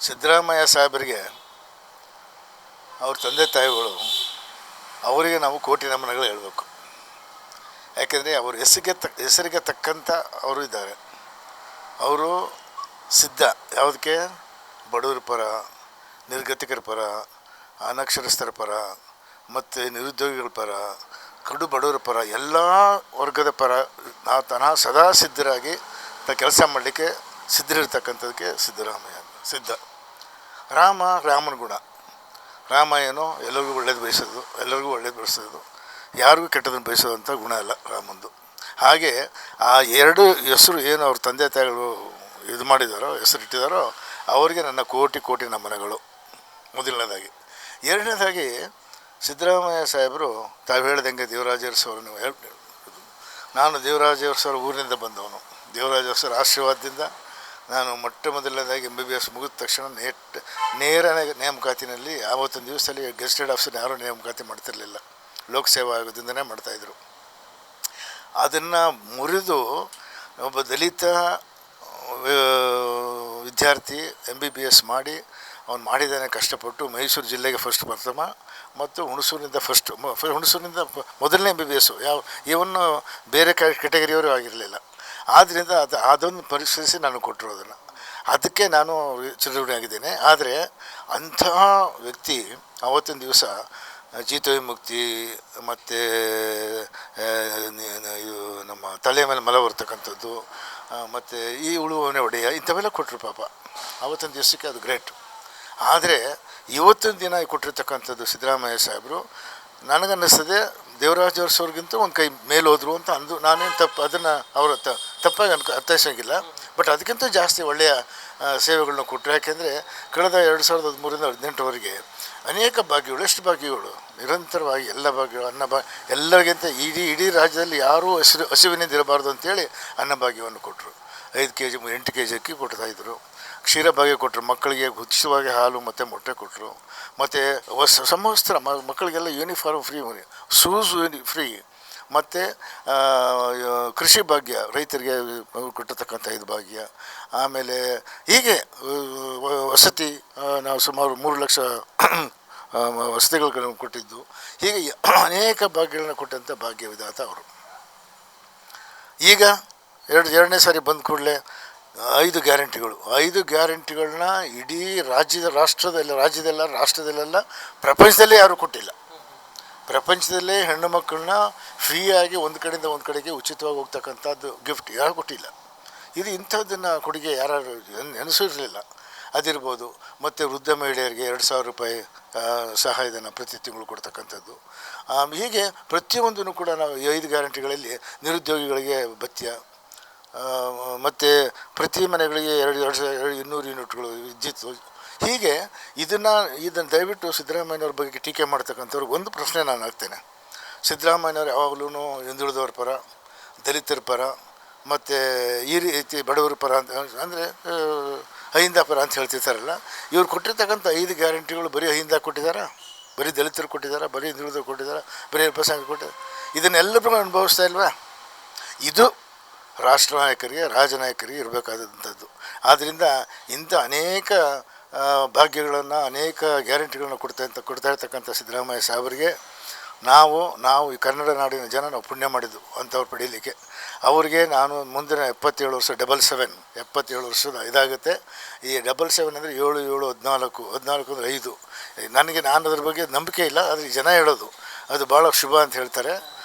ಸಿದ್ದರಾಮಯ್ಯ ಸಾಹೇಬರಿಗೆ ಅವ್ರ ತಂದೆ ತಾಯಿಗಳು ಅವರಿಗೆ ನಾವು ಕೋಟಿ ನಮನಗಳು ಹೇಳಬೇಕು. ಯಾಕೆಂದರೆ ಅವ್ರ ಹೆಸರಿಗೆ ತಕ್ಕಂಥ ಅವರು ಇದ್ದಾರೆ. ಅವರು ಸಿದ್ಧ ಯಾವುದಕ್ಕೆ? ಬಡವರ ಪರ, ನಿರ್ಗತಿಕರ ಪರ, ಅನಕ್ಷರಸ್ಥರ ಪರ ಮತ್ತು ನಿರುದ್ಯೋಗಿಗಳ ಪರ, ಕಡು ಬಡವರ ಪರ, ಎಲ್ಲ ವರ್ಗದ ಪರ ಸದಾ ಸಿದ್ಧರಾಗಿ ಕೆಲಸ ಮಾಡಲಿಕ್ಕೆ ಸಿದ್ಧರಿರ್ತಕ್ಕಂಥದಕ್ಕೆ ಸಿದ್ದರಾಮಯ್ಯ ಸಿದ್ಧ. ರಾಮನ ಗುಣ. ರಾಮ ಏನೋ ಎಲ್ಲರಿಗೂ ಒಳ್ಳೇದು ಬಯಸೋದು, ಯಾರಿಗೂ ಕೆಟ್ಟದನ್ನು ಬಯಸೋದಂಥ ಗುಣ ಅಲ್ಲ ರಾಮಂದು. ಹಾಗೆ ಆ ಎರಡು ಹೆಸರು ಏನು ಅವ್ರ ತಂದೆ ತಾಯಿಗಳು ಇದು ಮಾಡಿದಾರೋ, ಹೆಸರಿಟ್ಟಿದ್ದಾರೋ, ಅವರಿಗೆ ನನ್ನ ಕೋಟಿ ನಮನಗಳು ಮೊದಲನೇದಾಗಿ. ಎರಡನೇದಾಗಿ ಸಿದ್ದರಾಮಯ್ಯ ಸಾಹೇಬರು ತಾವು ಹೇಳ್ದಂಗೆ ದೇವರಾಜ ಅರಸು ನಾನು ದೇವರಾಜ ಅರಸರ ಊರಿನಿಂದ ಬಂದವನು. ದೇವರಾಜ ಅರಸರ ಆಶೀರ್ವಾದದಿಂದ ನಾನು ಮೊದಲನೇದಾಗಿ MBBS ಮುಗಿದ ತಕ್ಷಣ ನೇರ ನೇಮಕಾತಿನಲ್ಲಿ ಆವತ್ತೊಂದು ದಿವಸದಲ್ಲಿ ಗೆಸ್ಟೆಡ್ ಆಫೀಸರ್ ಯಾರೂ ನೇಮಕಾತಿ ಮಾಡ್ತಿರಲಿಲ್ಲ, ಲೋಕಸೇವಾ ಆಯೋಗದಿಂದನೇ ಮಾಡ್ತಾಯಿದ್ರು. ಅದನ್ನು ಮುರಿದು ಒಬ್ಬ ದಲಿತ ವಿದ್ಯಾರ್ಥಿ MBBS ಮಾಡಿ ಅವನು ಮಾಡಿದ್ದಾನೆ ಕಷ್ಟಪಟ್ಟು. ಮೈಸೂರು ಜಿಲ್ಲೆಗೆ ಫಸ್ಟ್ ಪ್ರಥಮ ಮತ್ತು ಹುಣಸೂರಿನಿಂದ ಹುಣಸೂರಿನಿಂದ ಮೊದಲನೇ MBBS ಇವನ್ನು ಬೇರೆ ಕೆಟಗರಿಯವರು ಆಗಿರಲಿಲ್ಲ. ಆದ್ದರಿಂದ ಅದನ್ನು ಪರಿಶೀಲಿಸಿ ನಾನು ಕೊಟ್ಟರು. ಅದಕ್ಕೆ ನಾನು ಚಿರಋಣಿ ಆಗಿದ್ದೇನೆ. ಆದರೆ ಅಂತಹ ವ್ಯಕ್ತಿ ಅವತ್ತಿನ ದಿವಸ ಜೀತ ವಿಮುಕ್ತಿ ಮತ್ತು ನಮ್ಮ ತಲೆ ಮೇಲೆ ಮಲ ಬರ್ತಕ್ಕಂಥದ್ದು ಮತ್ತು ಈ ಉಳುವನೆ ಒಡೆಯ ಇಂಥವೆಲ್ಲ ಕೊಟ್ಟರು. ಪಾಪ ಅವತ್ತಿನ ದಿವಸಕ್ಕೆ ಅದು ಗ್ರೇಟ್. ಆದರೆ ಇವತ್ತಿನ ದಿನ ಕೊಟ್ಟಿರ್ತಕ್ಕಂಥದ್ದು ಸಿದ್ದರಾಮಯ್ಯ ಸಾಹೇಬರು ನನಗನ್ನಿಸ್ತದೆ ದೇವರಾಜ ಅರಸವ್ರಿಗಿಂತ ಒಂದು ಕೈ ಮೇಲೆ ಹೋದರು ಅಂತ ಅಂದು. ನಾನೇನು ಅದನ್ನು ಅವರ ತಪ್ಪಾಗಿ ಅರ್ಥೈಸೋಂಗಿಲ್ಲ. ಬಟ್ ಅದಕ್ಕಿಂತ ಜಾಸ್ತಿ ಒಳ್ಳೆಯ ಸೇವೆಗಳನ್ನ ಕೊಟ್ಟರು. ಯಾಕೆಂದರೆ ಕಳೆದ 2013ರಿಂದ 2018ವರೆಗೆ ಅನೇಕ ಭಾಗ್ಯಗಳು, ಎಷ್ಟು ಭಾಗ್ಯಗಳು ನಿರಂತರವಾಗಿ ಎಲ್ಲ ಭಾಗ್ಯಗಳು, ಎಲ್ಲರಿಗಿಂತ ಇಡೀ ರಾಜ್ಯದಲ್ಲಿ ಯಾರೂ ಹಸಿವಿನಿಂದ ಇರಬಾರ್ದು ಅಂತೇಳಿ ಅನ್ನಭಾಗ್ಯವನ್ನು ಕೊಟ್ಟರು. 5 kg 8 kg ಅಕ್ಕಿ ಕೊಡ್ತಾಯಿದ್ರು. ಕ್ಷೀರಭಾಗ್ಯ ಕೊಟ್ಟರು. ಮಕ್ಕಳಿಗೆ ಉಚಿತವಾಗಿ ಹಾಲು ಮತ್ತು ಮೊಟ್ಟೆ ಕೊಟ್ಟರು. ಮತ್ತು ಸಮವಸ್ತ್ರ ಮಕ್ಕಳಿಗೆಲ್ಲ ಯೂನಿಫಾರ್ಮ್ ಫ್ರೀ, ಶೂಸ್ ಫ್ರೀ, ಮತ್ತು ಕೃಷಿ ಭಾಗ್ಯ ರೈತರಿಗೆ ಕೊಟ್ಟಿರ್ತಕ್ಕಂಥ 5 ಭಾಗ್ಯ. ಆಮೇಲೆ ಹೀಗೆ ವಸತಿ ನಾವು ಸುಮಾರು 3 ಲಕ್ಷ ವಸತಿಗಳನ್ನು ಕೊಟ್ಟಿದ್ದು. ಹೀಗೆ ಅನೇಕ ಭಾಗ್ಯಗಳನ್ನ ಕೊಟ್ಟಂಥ ಭಾಗ್ಯ ವಿಧಾತ ಅವರು. ಈಗ ಎರಡನೇ ಸಾರಿ ಬಂದ ಕೂಡಲೇ 5 ಗ್ಯಾರಂಟಿಗಳನ್ನ ಇಡೀ ರಾಷ್ಟ್ರದಲ್ಲೆಲ್ಲ ಪ್ರಪಂಚದಲ್ಲೇ ಯಾರೂ ಕೊಟ್ಟಿಲ್ಲ. ಪ್ರಪಂಚದಲ್ಲೇ ಹೆಣ್ಣು ಮಕ್ಕಳನ್ನ ಫ್ರೀಯಾಗಿ ಒಂದು ಕಡೆಯಿಂದ ಒಂದು ಕಡೆಗೆ ಉಚಿತವಾಗಿ ಹೋಗ್ತಕ್ಕಂಥದ್ದು ಗಿಫ್ಟ್ ಯಾರು ಕೊಟ್ಟಿಲ್ಲ. ಇದು ಇಂಥದ್ದನ್ನು ಕೊಡುಗೆ ಯಾರು ನೆನೆಸಿರಲಿಲ್ಲ. ಅದಿರ್ಬೋದು. ಮತ್ತು ವೃದ್ಧ ಮಹಿಳೆಯರಿಗೆ 2000 ರೂಪಾಯಿ ಸಹಾಯಧನ ಪ್ರತಿ ತಿಂಗಳು ಕೊಡ್ತಕ್ಕಂಥದ್ದು. ಹೀಗೆ ಪ್ರತಿಯೊಂದನ್ನು ಕೂಡ ನಾವು 5 ಗ್ಯಾರಂಟಿಗಳಲ್ಲಿ ನಿರುದ್ಯೋಗಿಗಳಿಗೆ ಭತ್ಯ, ಮತ್ತು ಪ್ರತಿ ಮನೆಗಳಿಗೆ 200 ಯೂನಿಟ್ಗಳು ವಿದ್ಯುತ್. ಹೀಗೆ ಇದನ್ನು ದಯವಿಟ್ಟು ಸಿದ್ದರಾಮಯ್ಯನವ್ರ ಬಗ್ಗೆ ಟೀಕೆ ಮಾಡ್ತಕ್ಕಂಥವ್ರಿಗೆ ಒಂದು ಪ್ರಶ್ನೆ ನಾನು ಹಾಕ್ತೇನೆ. ಸಿದ್ದರಾಮಯ್ಯನವ್ರು ಯಾವಾಗಲೂ ಹಿಂದುಳಿದವ್ರ ಪರ, ದಲಿತರ ಪರ ಮತ್ತು ಈ ರೀತಿ ಬಡವರ ಪರ ಅಂದರೆ ಅಹಿಂದ ಪರ ಅಂತ ಹೇಳ್ತಿರ್ತಾರಲ್ಲ. ಇವ್ರು ಕೊಟ್ಟಿರ್ತಕ್ಕಂಥ 5 ಗ್ಯಾರಂಟಿಗಳು ಬರೀ ಅಹಿಂದ ಕೊಟ್ಟಿದ್ದಾರೆ, ಬರೀ ದಲಿತರು ಕೊಟ್ಟಿದ್ದಾರೆ, ಬರೀ ಹಿಂದುಳಿದವ್ರು ಕೊಟ್ಟಿದ್ದಾರೆ, ಬರೀ ಅಲ್ಪಸಂಖ್ಯಾತರು ಕೊಟ್ಟಿದ್ದಾರೆ. ಇದನ್ನೆಲ್ಲರೂ ಅನುಭವಿಸ್ತಾ ಇಲ್ವಾ? ಇದು ರಾಷ್ಟ್ರ ನಾಯಕರಿಗೆ, ರಾಜನಾಯಕರಿಗೆ ಇರಬೇಕಾದಂಥದ್ದು. ಆದ್ದರಿಂದ ಇಂಥ ಅನೇಕ ಭಾಗ್ಯಗಳನ್ನು, ಅನೇಕ ಗ್ಯಾರಂಟಿಗಳನ್ನು ಕೊಡ್ತಾ ಇರ್ತಕ್ಕಂಥ ಸಿದ್ದರಾಮಯ್ಯ ಸಾಹೇಬರಿಗೆ ನಾವು ಈ ಕನ್ನಡ ನಾಡಿನ ಜನ ನಾವು ಪುಣ್ಯ ಮಾಡಿದ್ದು ಅಂಥವ್ರು ಪಡೀಲಿಕ್ಕೆ. ಅವರಿಗೆ ನಾನು ಮುಂದಿನ 77 ವರ್ಷ 77 ವರ್ಷದ ಇದಾಗುತ್ತೆ. ಈ 77 ಅಂದರೆ 7 7 14 ಅಂದರೆ 5. ನಾನು ಅದ್ರ ಬಗ್ಗೆ ನಂಬಿಕೆ ಇಲ್ಲ, ಆದರೆ ಜನ ಹೇಳೋದು ಅದು ಭಾಳ ಶುಭ ಅಂತ ಹೇಳ್ತಾರೆ.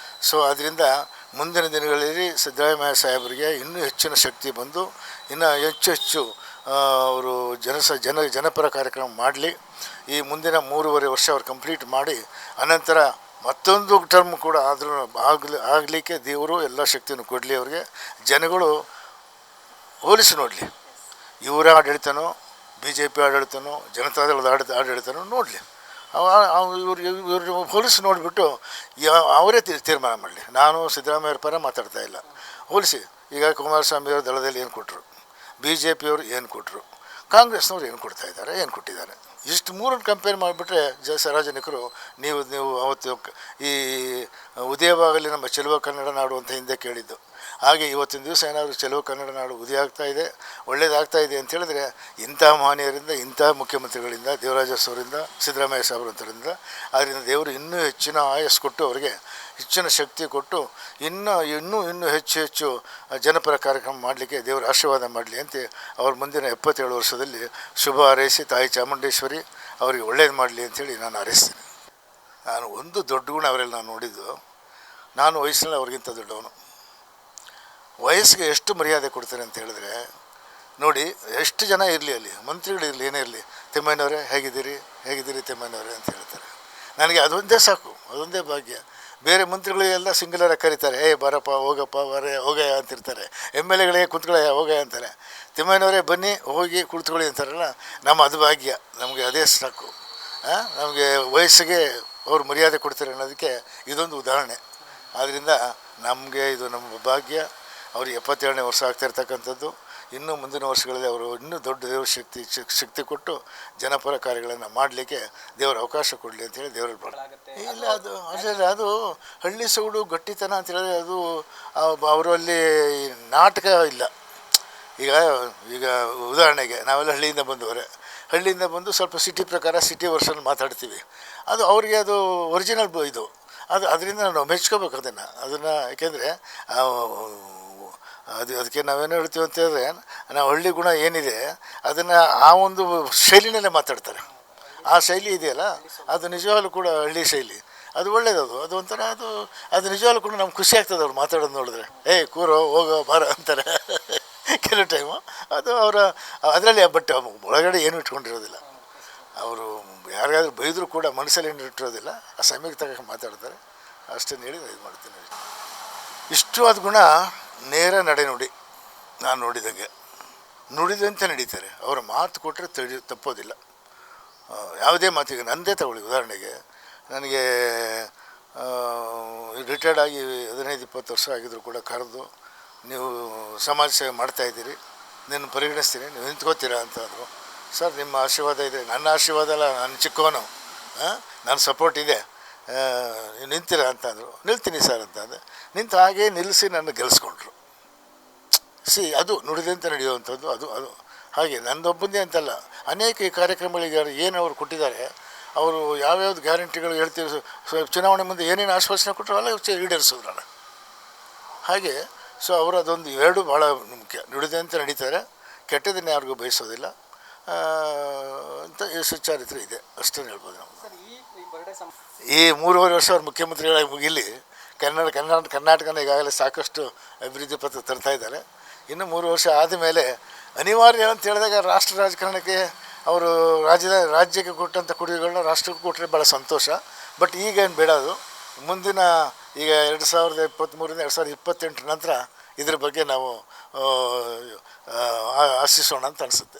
ಸೊ ಅದರಿಂದ ಮುಂದಿನ ದಿನಗಳಲ್ಲಿ ಸಿದ್ದರಾಮಯ್ಯ ಸಾಹೇಬರಿಗೆ ಇನ್ನೂ ಹೆಚ್ಚಿನ ಶಕ್ತಿ ಬಂದು ಇನ್ನೂ ಹೆಚ್ಚು ಅವರು ಜನಪರ ಕಾರ್ಯಕ್ರಮ ಮಾಡಲಿ. ಈ ಮುಂದಿನ 3.5 ವರ್ಷ ಅವ್ರು ಕಂಪ್ಲೀಟ್ ಮಾಡಿ ಅನಂತರ ಮತ್ತೊಂದು ಟರ್ಮ್ ಕೂಡ ಆದರೂ ಆಗಲಿಕ್ಕೆ ದೇವರು ಎಲ್ಲ ಶಕ್ತಿಯನ್ನು ಕೊಡಲಿ. ಅವ್ರಿಗೆ ಜನಗಳು ಹೋಲಿಸಿ ನೋಡಲಿ. ಇವರ ಆಡಳಿತನೋ, BJP ಆಡಳಿತನೋ, ಜನತಾದಳದ ಆಡಳಿತನೋ ನೋಡಲಿ. ಇವ್ರು ಹೋಲಿಸಿ ನೋಡಿಬಿಟ್ಟು ಅವರೇ ತೀರ್ಮಾನ ಮಾಡಲಿ. ನಾನು ಸಿದ್ದರಾಮಯ್ಯವ್ರ ಪರ ಮಾತಾಡ್ತಾ ಇಲ್ಲ. ಹೋಲಿಸಿ. ಈಗ ಕುಮಾರಸ್ವಾಮಿಯವ್ರ ದಳದಲ್ಲಿ ಏನು ಕೊಟ್ಟರು, BJPಯವರು ಏನು ಕೊಟ್ಟರು, ಕಾಂಗ್ರೆಸ್ನವ್ರು ಏನು ಕೊಡ್ತಾಯಿದ್ದಾರೆ, ಏನು ಕೊಟ್ಟಿದ್ದಾರೆ, ಇಷ್ಟು ಮೂರನ್ನು ಕಂಪೇರ್ ಮಾಡಿಬಿಟ್ರೆ ಸಾರ್ವಜನಿಕರು ನೀವು ಅವತ್ತು ಈ ಉದಯವಾಗಲಿ ನಮ್ಮ ಚೆಲುವ ಕನ್ನಡ ನಾಡು ಅಂತ ಹಿಂದೆ ಕೇಳಿದ್ದು. ಹಾಗೆ ಇವತ್ತಿನ ದಿವಸ ಏನಾದರೂ ಚೆಲುವು ಕನ್ನಡ ನಾಡು ಉದಯ ಆಗ್ತಾ ಇದೆ, ಒಳ್ಳೇದಾಗ್ತಾ ಇದೆ ಅಂತ ಹೇಳಿದ್ರೆ ಇಂಥ ಮಹನೀಯರಿಂದ, ಇಂಥ ಮುಖ್ಯಮಂತ್ರಿಗಳಿಂದ, ದೇವರಾಜ ಅವರಿಂದ, ಸಿದ್ದರಾಮಯ್ಯ ಸಾಹೇಬ್ರಂತರಿಂದ, ಅದರಿಂದ ದೇವರು ಇನ್ನೂ ಹೆಚ್ಚಿನ ಆಯಸ್ಸು ಕೊಟ್ಟು ಅವರಿಗೆ ಹೆಚ್ಚಿನ ಶಕ್ತಿ ಕೊಟ್ಟು ಇನ್ನೂ ಹೆಚ್ಚು ಜನಪರ ಕಾರ್ಯಕ್ರಮ ಮಾಡಲಿಕ್ಕೆ ದೇವರ ಆಶೀರ್ವಾದ ಮಾಡಲಿ ಅಂತ ಅವ್ರ ಮುಂದಿನ 77 ವರ್ಷದಲ್ಲಿ ಶುಭ ಹಾರೈಸಿ ತಾಯಿ ಚಾಮುಂಡೇಶ್ವರಿ ಅವರಿಗೆ ಒಳ್ಳೇದು ಮಾಡಲಿ ಅಂಥೇಳಿ ನಾನು ಹಾರೈಸ್ತೀನಿ. ನಾನು ಒಂದು ದೊಡ್ಡ ಗುಣ ಅವರಲ್ಲಿ ನಾನು ನೋಡಿದ್ದು, ನಾನು ವಯಸ್ಸಿನಲ್ಲಿ ಅವ್ರಿಗಿಂತ ದೊಡ್ಡವನು. ವಯಸ್ಸಿಗೆ ಎಷ್ಟು ಮರ್ಯಾದೆ ಕೊಡ್ತಾರೆ ಅಂತ ಹೇಳಿದ್ರೆ ನೋಡಿ, ಎಷ್ಟು ಜನ ಇರಲಿ ಅಲ್ಲಿ, ಮಂತ್ರಿಗಳಿರಲಿ, ಏನೇ ಇರಲಿ, ತಿಮ್ಮಯ್ಯನವರೇ ಹೇಗಿದ್ದೀರಿ ತಿಮ್ಮಯ್ಯನವರೇ ಅಂತ ಹೇಳ್ತಾರೆ. ನನಗೆ ಅದೊಂದೇ ಸಾಕು, ಅದೊಂದೇ ಭಾಗ್ಯ. ಬೇರೆ ಮಂತ್ರಿಗಳಿಗೆಲ್ಲ ಸಿಂಗುಲರಾಗಿ ಕರೀತಾರೆ, ಬಾರಪ್ಪ, ಹೋಗಪ್ಪ, ಹೋಗಯ್ಯ ಅಂತಿರ್ತಾರೆ. MLAಗಳಿಗೆ ಕುತ್ಕೊಳ್ಳಯ್ಯ, ಹೋಗಯ್ಯ ಅಂತಾರೆ. ತಿಮ್ಮಯ್ಯನವರೇ ಬನ್ನಿ, ಹೋಗಿ ಕುಳಿತುಕೊಳ್ಳಿ ಅಂತಾರಲ್ಲ, ಅದು ಭಾಗ್ಯ, ನಮಗೆ ಅದೇ ಸಾಕು. ನಮಗೆ ವಯಸ್ಸಿಗೆ ಅವ್ರು ಮರ್ಯಾದೆ ಕೊಡ್ತಾರೆ ಅನ್ನೋದಕ್ಕೆ ಇದೊಂದು ಉದಾಹರಣೆ. ಆದ್ದರಿಂದ ನಮಗೆ ಇದು ನಮ್ಮ ಭಾಗ್ಯ. ಅವ್ರಿಗೆ 77ನೇ ವರ್ಷ ಆಗ್ತಾಯಿರ್ತಕ್ಕಂಥದ್ದು. ಇನ್ನೂ ಮುಂದಿನ ವರ್ಷಗಳಲ್ಲಿ ಅವರು ಇನ್ನೂ ದೊಡ್ಡ ದೇವ್ರ ಶಕ್ತಿ ಕೊಟ್ಟು ಜನಪರ ಕಾರ್ಯಗಳನ್ನು ಮಾಡಲಿಕ್ಕೆ ದೇವರ ಅವಕಾಶ ಕೊಡಲಿ ಅಂತೇಳಿ ದೇವರಲ್ಲಿ ಮಾಡ್ತಾರೆ. ಇಲ್ಲ, ಅದು ಹಳ್ಳಿ ಸೊಗಡು ಗಟ್ಟಿತನ ಅಂತ ಹೇಳಿದ್ರೆ ಅದು ಅವರಲ್ಲಿ ನಾಟಕ ಇಲ್ಲ. ಈಗ ಉದಾಹರಣೆಗೆ ನಾವೆಲ್ಲ ಹಳ್ಳಿಯಿಂದ ಬಂದು ಸ್ವಲ್ಪ ಸಿಟಿ ಪ್ರಕಾರ ಸಿಟಿ ವರ್ಷನ್ ಮಾತಾಡ್ತೀವಿ. ಅದು ಅವರಿಗೆ ಅದು ಒರಿಜಿನಲ್ ಇದು. ಅದರಿಂದ ನಾವು ಮೆಚ್ಕೋಬೇಕು ಅದನ್ನು. ಯಾಕೆಂದರೆ ಅದಕ್ಕೆ ನಾವೇನು ಹೇಳ್ತೀವಿ ಅಂತ ಹೇಳಿದ್ರೆ, ನಾವು ಹಳ್ಳಿ ಗುಣ ಏನಿದೆ ಅದನ್ನು ಆ ಒಂದು ಶೈಲಿನಲ್ಲೇ ಮಾತಾಡ್ತಾರೆ. ಆ ಶೈಲಿ ಇದೆಯಲ್ಲ, ಅದು ನಿಜವಾಗ್ಲೂ ಕೂಡ ಹಳ್ಳಿ ಶೈಲಿ. ಅದು ಒಳ್ಳೇದದು. ಅದು ಒಂಥರ ಅದು ನಿಜವಾಗ್ಲೂ ಕೂಡ ನಮ್ಗೆ ಖುಷಿ ಆಗ್ತದೆ ಅವ್ರು ಮಾತಾಡೋದು ನೋಡಿದ್ರೆ. ಕೂರೋ, ಹೋಗೋ, ಬಾರೋ ಅಂತಾರೆ ಕೆಲವು ಟೈಮು. ಅದು ಅವರ ಅದರಲ್ಲಿ ಬಟ್ ಒಳಗಡೆ ಏನೂ ಇಟ್ಕೊಂಡಿರೋದಿಲ್ಲ. ಅವರು ಯಾರಿಗಾದ್ರೂ ಬೈದರೂ ಕೂಡ ಮನಸ್ಸಲ್ಲಿ ಏನು ಇಟ್ಟಿರೋದಿಲ್ಲ. ಆ ಸಮಯಕ್ಕೆ ತಕ್ಕ ಮಾತಾಡ್ತಾರೆ. ಅಷ್ಟನ್ನು ಹೇಳಿ ಇದು ಮಾಡ್ತೀನಿ. ಇಷ್ಟವಾದ ಗುಣ ನೇರ ನಡೆನುಡಿ. ನಾನು ನುಡಿದಂತೆ ನಡೀತಾರೆ. ಅವರ ಮಾತು ಕೊಟ್ಟರೆ ತಪ್ಪೋದಿಲ್ಲ. ಯಾವುದೇ ಮಾತಿಗೆ ನನ್ನದೇ ತಗೊಳ್ಳಿ. ಉದಾಹರಣೆಗೆ ನನಗೆ ರಿಟೈರ್ಡ್ ಆಗಿ 15-20 ವರ್ಷ ಆಗಿದ್ರು ಕೂಡ ಕರೆದು, ನೀವು ಸಮಾಜ ಸೇವೆ ಮಾಡ್ತಾಯಿದ್ದೀರಿ, ನಿನ್ನ ಪರಿಗಣಿಸ್ತೀನಿ, ನೀವು ನಿಂತ್ಕೋತೀರಾ ಅಂತಂದರು. ಸರ್, ನಿಮ್ಮ ಆಶೀರ್ವಾದ ಇದೆ. ನನ್ನ ಆಶೀರ್ವಾದ ಅಲ್ಲ, ನಾನು ಚಿಕ್ಕವನು, ನನ್ನ ಸಪೋರ್ಟ್ ಇದೆ, ನಿಂತೀರಾ ಅಂತಂದರು. ನಿಲ್ತೀನಿ ಸರ್ ಅಂತಂದೆ. ನಿಂತು ಹಾಗೇ ನಿಲ್ಲಿಸಿ ನನ್ನ ಗೆಲ್ಲಿಸ್ಕೊಂಡ್ರು. ಅದು ನುಡಿದಂತೆ ನಡೆಯುವಂಥದ್ದು. ಅದು ಹಾಗೆ ನನ್ನೊಬ್ಬಂದೇ ಅಂತಲ್ಲ, ಅನೇಕ ಈ ಕಾರ್ಯಕ್ರಮಗಳಿಗೆ ಏನು ಅವರು ಕೊಟ್ಟಿದ್ದಾರೆ, ಅವರು ಯಾವ್ಯಾವ್ದು ಗ್ಯಾರಂಟಿಗಳು ಹೇಳ್ತೀವಿ, ಚುನಾವಣೆ ಮುಂದೆ ಏನೇನು ಆಶ್ವಾಸನೆ ಕೊಟ್ಟರು ಅಲ್ಲ ಈಡೇರಿಸೋದ್ರಲ್ಲ. ಹಾಗೆ ಅವರು ಅದೊಂದು ಎರಡು ಭಾಳ ಮುಖ್ಯ. ನುಡಿದಂತೆ ನಡೀತಾರೆ, ಕೆಟ್ಟದನ್ನು ಯಾರಿಗೂ ಬಯಸೋದಿಲ್ಲ ಅಂತ ಸುಚಾರಿತ್ರೆ ಇದೆ. ಅಷ್ಟನ್ನು ಹೇಳ್ಬೋದು ನಾವು. ಈ 3.5 ವರ್ಷ ಅವ್ರು ಮುಖ್ಯಮಂತ್ರಿಗಳಾಗಿ ಮುಗಿಲಿ. ಕರ್ನಾಟಕನ ಈಗಾಗಲೇ ಸಾಕಷ್ಟು ಅಭಿವೃದ್ಧಿ ಪತ್ರ ತರ್ತಾ ಇದ್ದಾರೆ. ಇನ್ನು 3 ವರ್ಷ ಆದಮೇಲೆ ಅನಿವಾರ್ಯ ಅಂತ ಹೇಳಿದಾಗ ರಾಷ್ಟ್ರ ರಾಜಕಾರಣಕ್ಕೆ ಅವರು ರಾಜ್ಯಕ್ಕೆ ಕೊಟ್ಟಂಥ ಕೊಡುಗೆಗಳನ್ನ ರಾಷ್ಟ್ರಕ್ಕೆ ಕೊಟ್ಟರೆ ಭಾಳ ಸಂತೋಷ. ಬಟ್ ಈಗೇನು ಬೇಡ. ಅದು ಮುಂದಿನ ಈಗ 2023ರಿಂದ 2028 ನಂತರ ಇದ್ರ ಬಗ್ಗೆ ನಾವು ಆಶಿಸೋಣ ಅಂತ ಅನಿಸುತ್ತೆ.